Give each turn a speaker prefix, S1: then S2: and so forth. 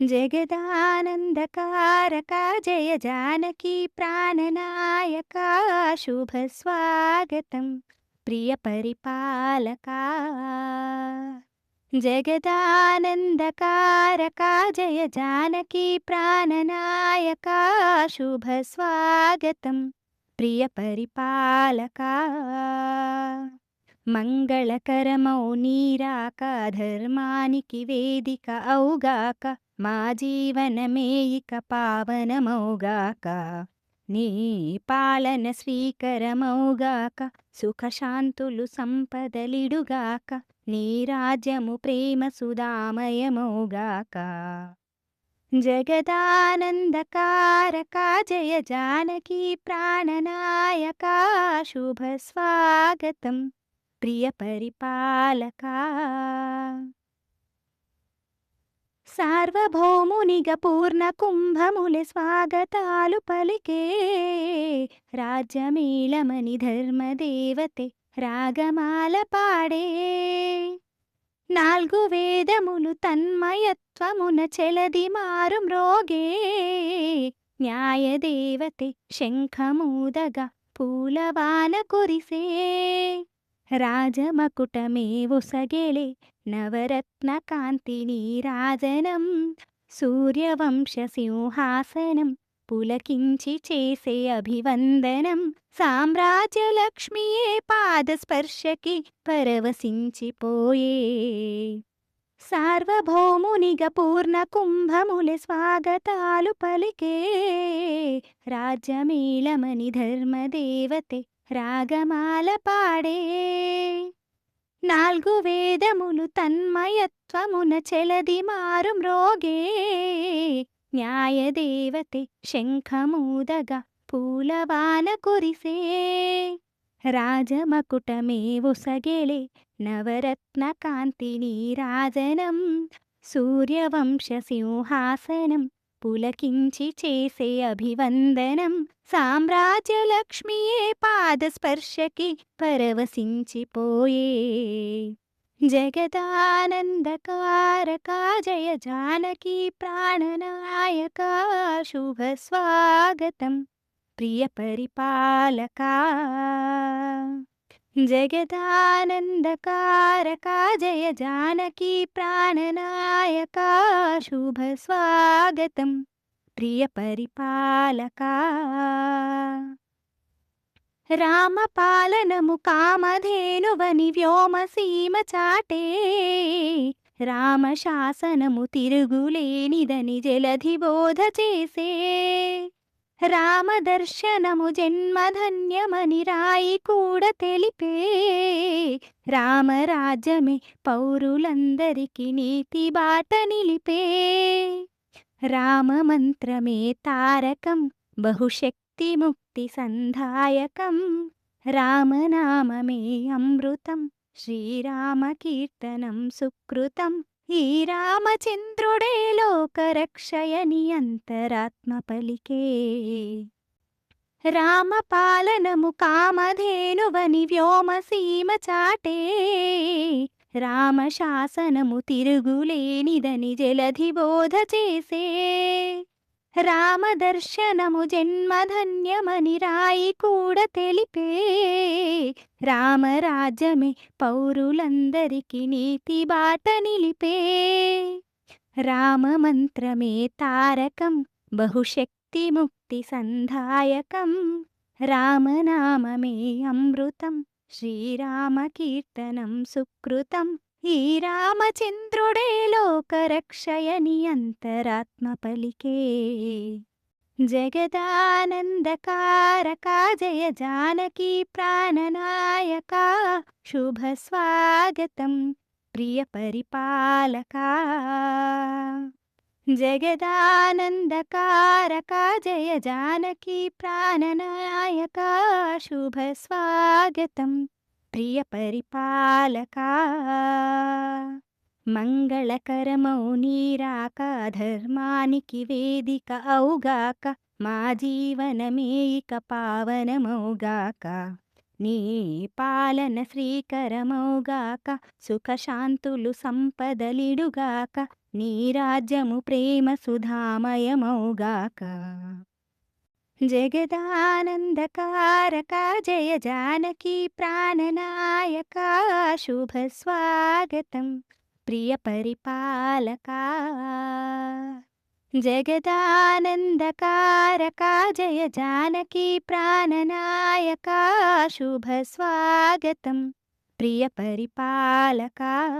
S1: జగదానందకారక జయ జానకి ప్రాణనాయక శుభ స్వాగతం ప్రియ పరిపాలక. జగదానందకారక జయ జానకి ప్రాణనాయక శుభ స్వాగతం ప్రియ పరిపాలక. మంగళకరమౌ నీరాక ధర్మానికి వేదిక ఔగాక మా జీవనమే ఇక పావనమౌగాక. నీ పాలన స్వీకరమౌగాక సుఖశాంతులు సంపదలిడుగాక నీ రాజ్యము ప్రేమ సుధామయమౌగాక. జగదానందకారక జయ జానకి ప్రాణనాయక శుభ స్వాగతం ప్రియ పరిపాలక. సార్వభౌమునిగ పూర్ణ కుంభములే స్వాగతాలు పలికే రాజ్యమేళమని ధర్మదేవతే రాగమాల పాడే. నాల్గు వేదములు తన్మయత్వమున చెలది మారు మ్రోగే న్యాయదేవతే శంఖమూదగా పూలవాన కురిసే. రాజమకుటమే ఒసగెలే నవరత్న కాంతి నీరాజనం సూర్యవంశ సింహాసనం పులకించి చేసే అభివందనం. సామ్రాజ్యలక్ష్మియే పాదస్పర్శకి పరవశించిపోయే. సార్వభౌమునిగ పూర్ణ కుంభములే స్వాగతాలు పలికే రాజ్యమేళమని ధర్మదేవతే రాగమాల పాడే. నాల్గు వేదములు తన్మయత్వమున చెలది మారు మ్రోగే న్యాయదేవతే శంఖమూదగా పూలవాన కురిసే. రాజమకుటమే ఒసగెలే నవరత్న కాంతి నీరాజనం సూర్యవంశ సింహాసనం పులకించి చేసే అభివందనం. సామ్రాజ్యలక్ష్మియే పాదస్పర్శకి పరవశించిపోయే. జగదానందకారక జయ జానకి ప్రాణనాయక శుభ స్వాగతం ప్రియ పరిపాలక. జగదానందకారక జయ జానకి ప్రాణనాయక శుభ స్వాగతం ప్రియ పరిపాలక. రామపాలనము కామధేనువని వ్యోమసీమ చాటే రామశాసనము తిరుగులేనిదని జలధి బోధ చేసే. రామదర్శనము జన్మధన్యమని రాయి కూడా తెలిపే. రామరాజ్యమే పౌరులందరికీ నీతి బాట నిలిపే. రామమంత్రమే తారకం బహుశక్తి ముక్తి సంధాయకం. రామనామమే అమృతం శ్రీరామ కీర్తనం సుకృతం. ఈ రామచంద్రుడే లోకరక్షయని అంతరాత్మ పలికే. రామపాలనము కామధేనువని వ్యోమసీమ చాటే రామశాసనము తిరుగులేనిదని జలధి బోధ చేసే. రామదర్శనము జన్మధన్యమని రాయి కూడా తెలిపే. రామరాజ్యమే పౌరులందరికీ నీతి బాట నిలిపే. రామమంత్రమే తారకం బహుశక్తి ముక్తి సంధాయకం. రామనామమే అమృతం శ్రీరామ కీర్తనం సుకృతం. ఈ రామచంద్రుడే లోకరక్షయని అంతరాత్మ పలికే. జగదానందకారక జయ జానకి ప్రాణనాయక శుభ స్వాగతం ప్రియ పరిపాలక. జగదానందకారక జయ జానకి ప్రాణనాయక శుభ స్వాగతం ప్రియ పరిపాలక. మంగళకరమౌ నీరాక ధర్మానికి వేదిక ఔగాక మా జీవనమే ఇక పావనమౌగాక. నీ పాలన శ్రీకరమౌగాక సుఖశాంతులు సంపదలిడుగాక నీ రాజ్యము ప్రేమ సుధామయమౌగాక. జగదానందకారక జయ జానకి ప్రాణనాయక శుభ స్వాగతం ప్రియ పరిపాలకా. జగదానందకారక జయ జానకి ప్రాణనాయక శుభ స్వాగతం ప్రియ పరిపాలకా.